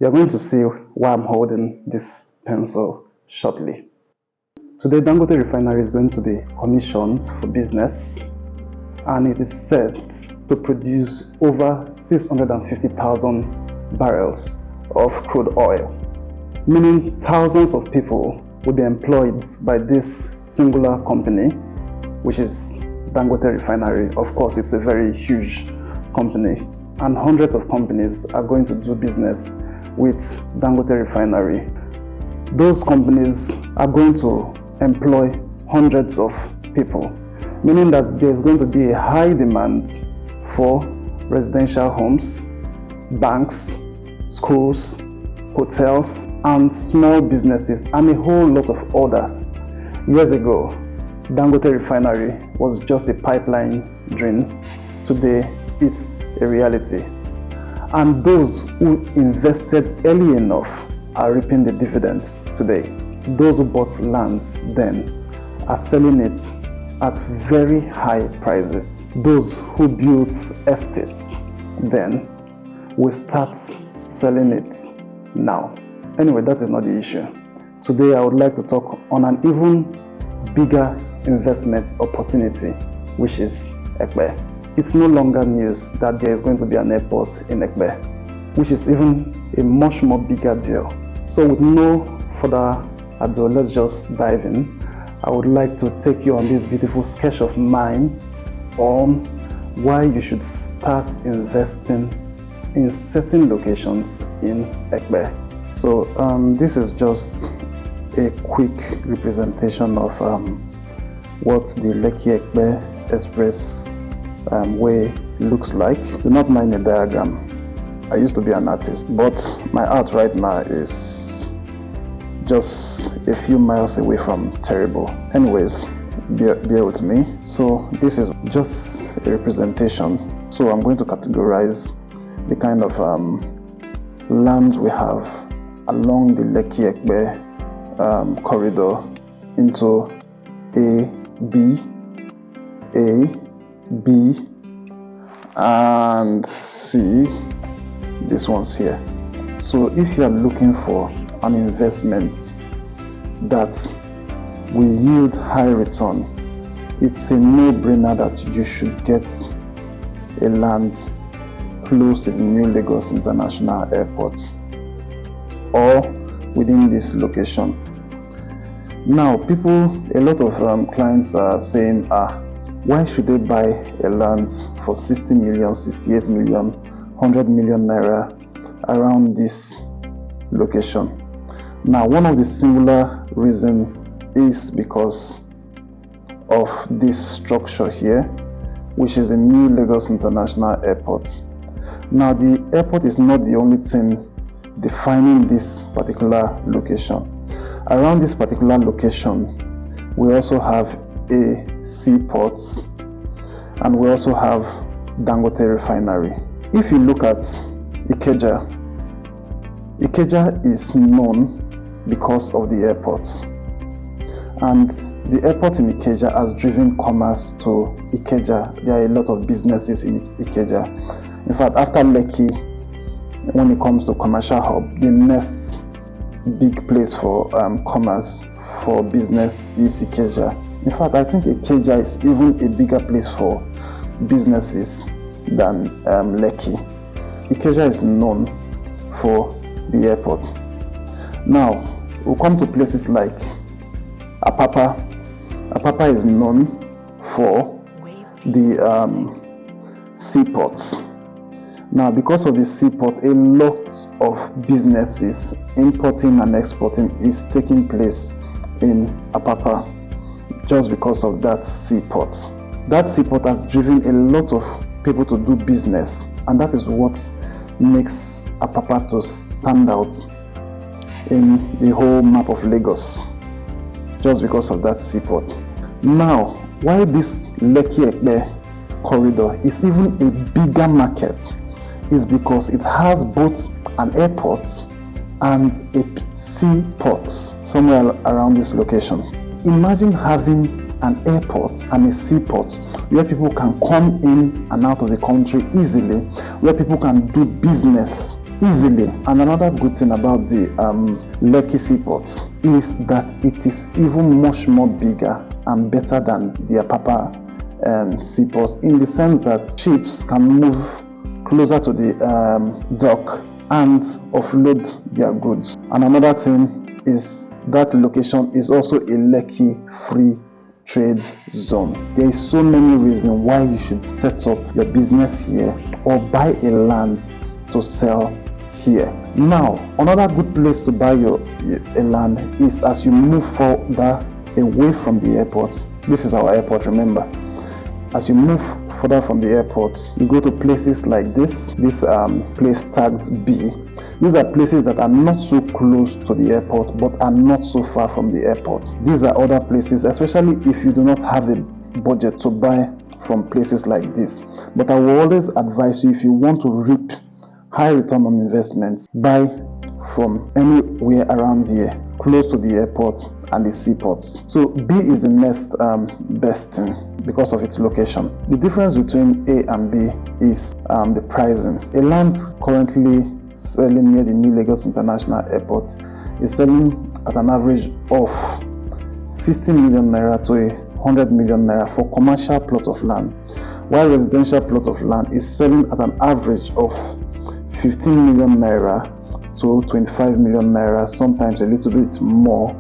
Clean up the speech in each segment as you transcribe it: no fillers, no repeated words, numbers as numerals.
You're going to see why I'm holding this pencil shortly. Today, Dangote refinery is going to be commissioned for business, and it is set to produce over 650,000 barrels of crude oil, meaning thousands of people will be employed by this singular company, which is Dangote refinery. Of course, it's a very huge company, and hundreds of companies are going to do business with Dangote refinery. Those companies are going to employ hundreds of people, meaning that there's going to be a high demand for residential homes, banks, schools, hotels, and small businesses, and a whole lot of others. Years ago, Dangote refinery was just a pipeline dream. Today, it's a reality. And those who invested early enough are reaping the dividends today. Those who bought lands then are selling it at very high prices. Those who built estates then will start selling it now. Anyway, that is not the issue. Today I would like to talk on an even bigger investment opportunity, which is Egbe. It's no longer news that there is going to be an airport in Egbe, which is even a much more bigger deal. So with no further ado, let's just dive in. I would like to take you on this beautiful sketch of mine on why you should start investing in certain locations in Egbe. So this is just a quick representation of what the Lekki Egbe Express way looks like. Do not mind the diagram. I used to be an artist, but my art right now is just a few miles away from terrible. Anyways, bear with me. So this is just a representation. So I'm going to categorize the kind of land we have along the Lekki Egbe corridor into A, B, and C, these ones here. So if you are looking for an investment that will yield high return, it's a no-brainer that you should get a land close to the new Lagos International Airport or within this location. Now, a lot of clients are saying, why should they buy a land for 60 million, 68 million, 100 million naira around this location? Now, one of the singular reasons is because of this structure here, which is the new Lagos International Airport. Now, the airport is not the only thing defining this particular location. Around this particular location, we also have a seaport, and we also have Dangote refinery. If you look at Ikeja is known because of the airport, and the airport in Ikeja has driven commerce to Ikeja. There are a lot of businesses in Ikeja. In fact, after Lekki, when it comes to commercial hub, the next big place for commerce, for business, is Ikeja. In fact, I think Ikeja is even a bigger place for businesses than Lekki. Ikeja is known for the airport. Now, we'll come to places like Apapa. Apapa is known for the seaports. Now, because of the seaport, a lot of businesses importing and exporting is taking place in Apapa just because of that seaport. That seaport has driven a lot of people to do business, and that is what makes Apapa to stand out in the whole map of Lagos, just because of that seaport. Now, why this Lekki Egbe corridor is even a bigger market is because it has both an airport and a seaport somewhere around this location. Imagine having an airport and a seaport where people can come in and out of the country easily, where people can do business easily. And another good thing about the Lekki seaport is that it is even much more bigger and better than the Apapa seaports, in the sense that ships can move closer to the dock and offload their goods. And another thing is that location is also a Lekki free trade zone. There is so many reasons why you should set up your business here or buy a land to sell here. Now, another good place to buy a land is as you move further away from the airport. This is our airport, remember. As you move further from the airport, you go to places like this place tagged B. These are places that are not so close to the airport but are not so far from the airport. These are other places, especially if you do not have a budget to buy from places like this. But I will always advise you, if you want to reap high return on investments, buy from anywhere around here, close to the airport and the seaports. So B is the next best thing because of its location. The difference between A and B is the pricing. A land currently selling near the New Lagos International Airport is selling at an average of 60 million naira to 100 million naira for commercial plot of land, while residential plot of land is selling at an average of 15 million naira to 25 million naira, sometimes a little bit more,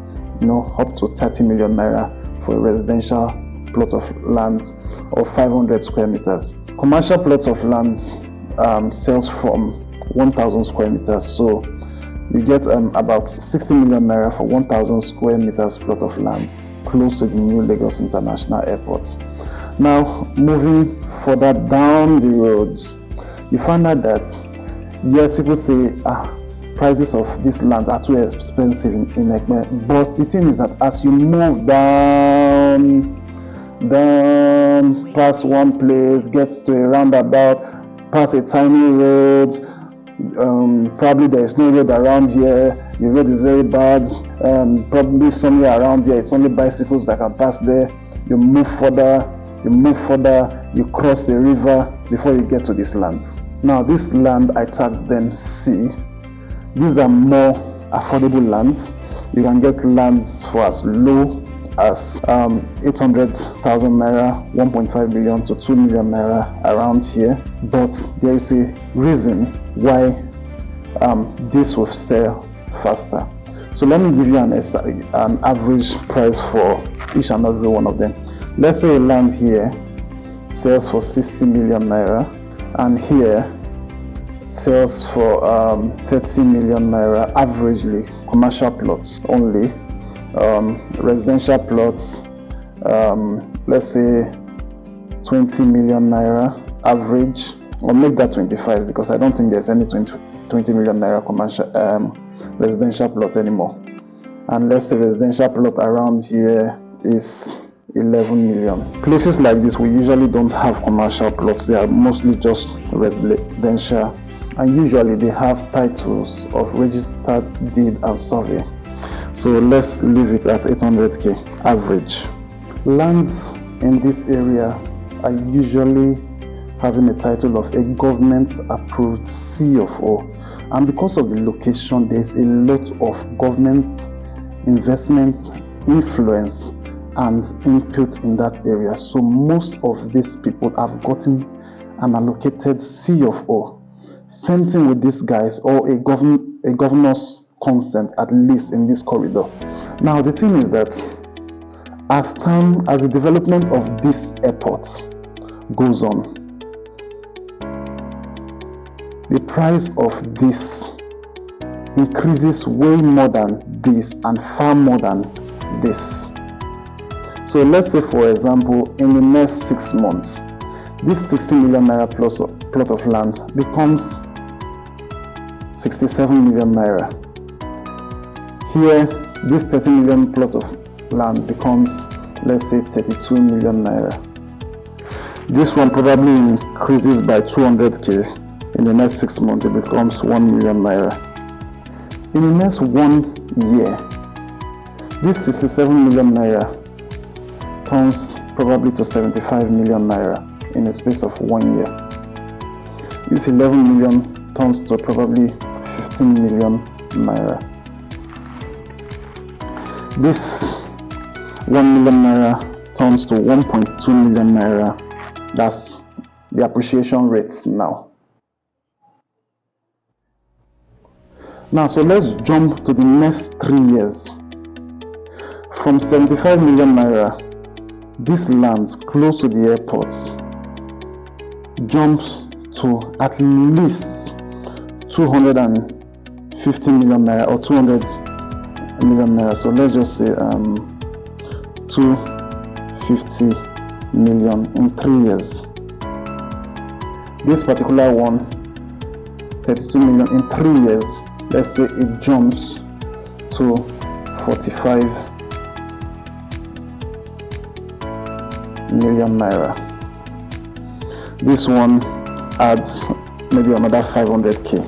up to 30 million naira for a residential plot of land of 500 square meters. Commercial plots of land sells from 1,000 square meters, so you get about 60 million naira for 1,000 square meters plot of land close to the New Lagos International Airport. Now, moving further down the roads, you find out that yes, people say prices of this land are too expensive in Egbe, but the thing is that as you move down past one place, get to a roundabout, past a tiny road, probably there is no road around here, the road is very bad, probably somewhere around here it's only bicycles that can pass there. You move further, you cross the river before you get to this land. Now, this land, I tagged them C. These are more affordable lands. You can get lands for as low as 800,000 naira, 1.5 billion to 2 million naira around here. But there is a reason why this will sell faster. So let me give you an average price for each and every one of them. Let's say a land here sells for 60 million naira, and here sells for 30 million naira averagely. Commercial plots only. Residential plots, let's say 20 million naira average, or make that 25, because I don't think there's any 20 million naira commercial residential plot anymore. And let's say residential plot around here is 11 million. Places like this, we usually don't have commercial plots. They are mostly just residential, and usually they have titles of registered deed and survey. So let's leave it at 800k average. Lands in this area are usually having a title of a government approved CFO, and because of the location, there's a lot of government investment influence and input in that area. So most of these people have gotten an allocated CFO. Same thing with these guys, or a governor's consent, at least in this corridor. Now the thing is that as the development of these airports goes on, the price of this increases way more than this and far more than this. So let's say, for example, in the next 6 months, this 60 million naira plus plot of land becomes 67 million naira. Here, this 30 million plot of land becomes, let's say, 32 million naira. This one probably increases by 200k. In the next 6 months, it becomes 1 million naira. In the next 1 year, this 67 million naira turns probably to 75 million naira in a space of 1 year. This 11 million turns to probably 16 million naira. This 1 million naira turns to 1.2 million naira. That's the appreciation rate now. So let's jump to the next 3 years. From 75 million naira, this land close to the airport jumps to at least 250 million naira or 200 million naira. So let's just say 250 million in 3 years. This particular one, 32 million in 3 years. Let's say it jumps to 45 million naira. This one adds maybe another 500k.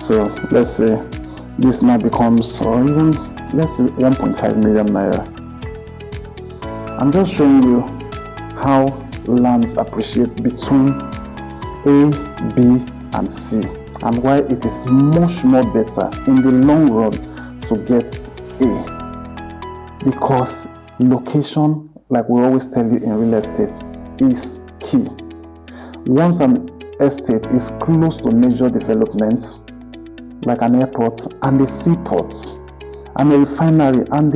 So let's say this now becomes, or even let's say 1.5 million naira. I'm just showing you how lands appreciate between A, B, and C, and why it is much more better in the long run to get A, because location, like we always tell you in real estate, is key. Once an estate is close to major developments like an airport and a seaport and a refinery, and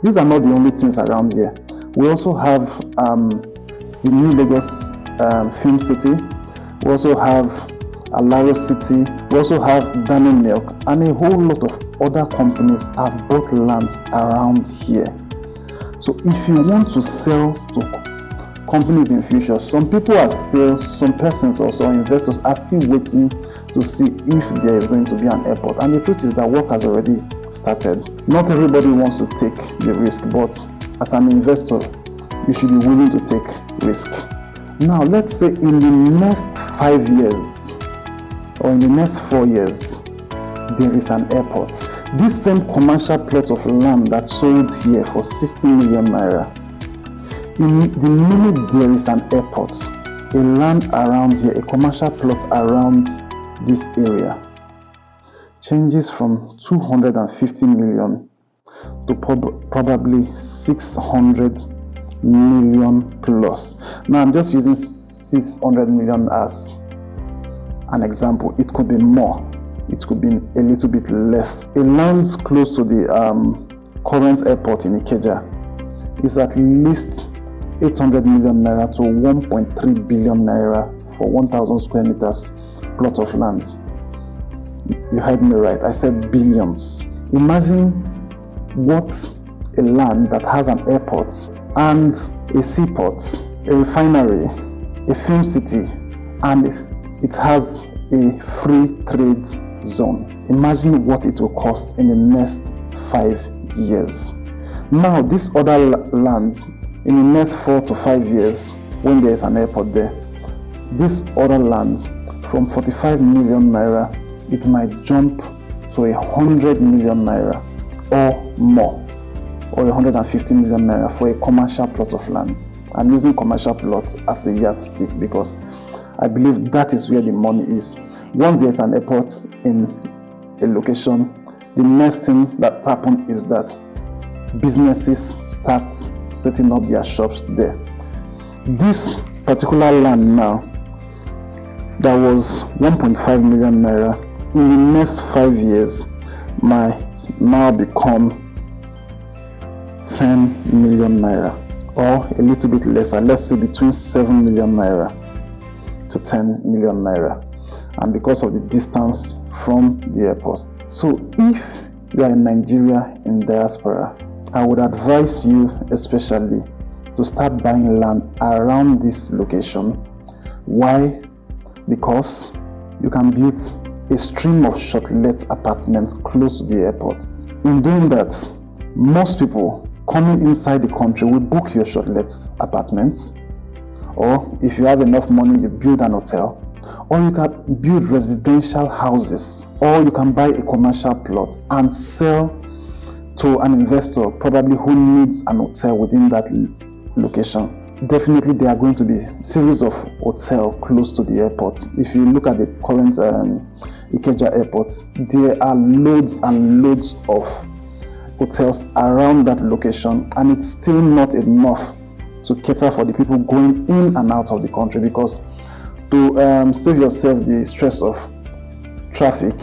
these are not the only things around here. We also have the new Lagos Film City. We also have Alaro City. We also have Dano Milk, and a whole lot of other companies have bought lands around here. So if you want to sell to companies in future, some people are still, some persons or some investors are still waiting to see if there is going to be an airport. And the truth is that work has already started. Not everybody wants to take the risk, but as an investor, you should be willing to take risk. Now, let's say in the next 5 years or in the next 4 years, there is an airport. This same commercial plot of land that sold here for 60 million naira, in the minute there is an airport, a land around here, a commercial plot around this area, changes from 250 million to probably 600 million plus. Now I'm just using 600 million as an example. It could be more, it could be a little bit less. A land close to the current airport in Ikeja is at least 800 million naira to 1.3 billion naira for 1,000 square meters plot of land. You heard me right, I said billions. Imagine what a land that has an airport and a seaport, a refinery, a film city, and it has a free trade zone. Imagine what it will cost in the next 5 years. Now, this other land, in the next 4 to 5 years, when there is an airport there, this other land from 45 million naira, it might jump to 100 million naira or more, or 150 million naira for a commercial plot of land. I'm using commercial plots as a yardstick because I believe that is where the money is. Once there's an airport in a location, the next thing that happens is that businesses start setting up their shops there. This particular land now, that was 1.5 million naira, in the next 5 years might now become 10 million naira, or a little bit lesser, let's say between 7 million naira to 10 million naira, and because of the distance from the airport. So if you are in Nigeria in diaspora, I would advise you especially to start buying land around this location. Why? Because you can build a stream of short-let apartments close to the airport. In doing that, most people coming inside the country will book your short-let apartments, or if you have enough money, you build an hotel, or you can build residential houses, or you can buy a commercial plot and sell to an investor probably who needs an hotel within that location. definitely there are going to be series of hotels close to the airport. If you look at the current Ikeja airport, there are loads and loads of hotels around that location, and it's still not enough to cater for the people going in and out of the country, because to save yourself the stress of traffic,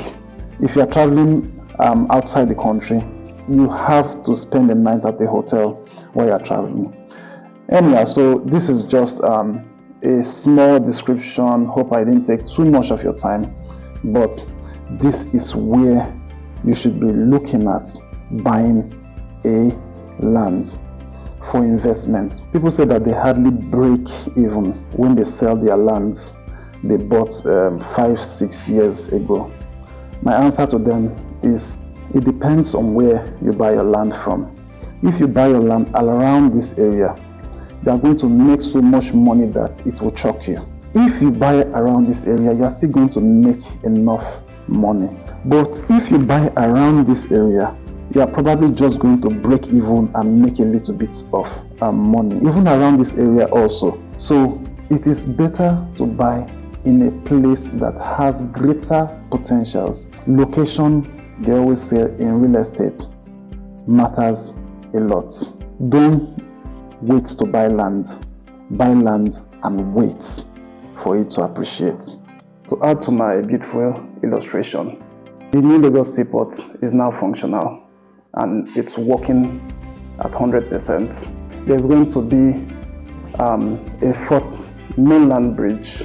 if you are traveling outside the country, you have to spend the night at the hotel while you are traveling. Anyhow, so this is just a small description. Hope I didn't take too much of your time, but this is where you should be looking at buying a land for investments. People say that they hardly break even when they sell their lands they bought 5-6 years ago. My answer to them is it depends on where you buy your land from. If you buy your land around this area, you are going to make so much money that it will choke you. If you buy around this area, you are still going to make enough money. But if you buy around this area, you are probably just going to break even and make a little bit of money, even around this area also. So it is better to buy in a place that has greater potentials. Location, they always say in real estate, matters a lot. Don't wait to buy land. Buy land and wait for it to appreciate. To add to my beautiful illustration, the new Lagos seaport is now functional and it's working at 100%. There's going to be a fourth mainland bridge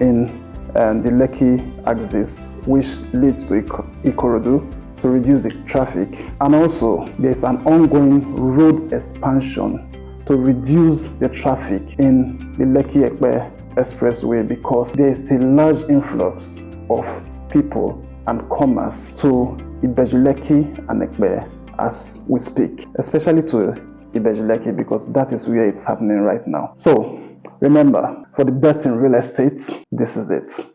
in the Lekki axis, which leads to Ikorodu to reduce the traffic. And also, there's an ongoing road expansion to reduce the traffic in the Lekki-Egbe expressway, because there is a large influx of people and commerce to Ibeju, Lekki and Egbe as we speak, especially to Ibeju, Lekki, because that is where it's happening right now. So remember, for the best in real estate, this is it.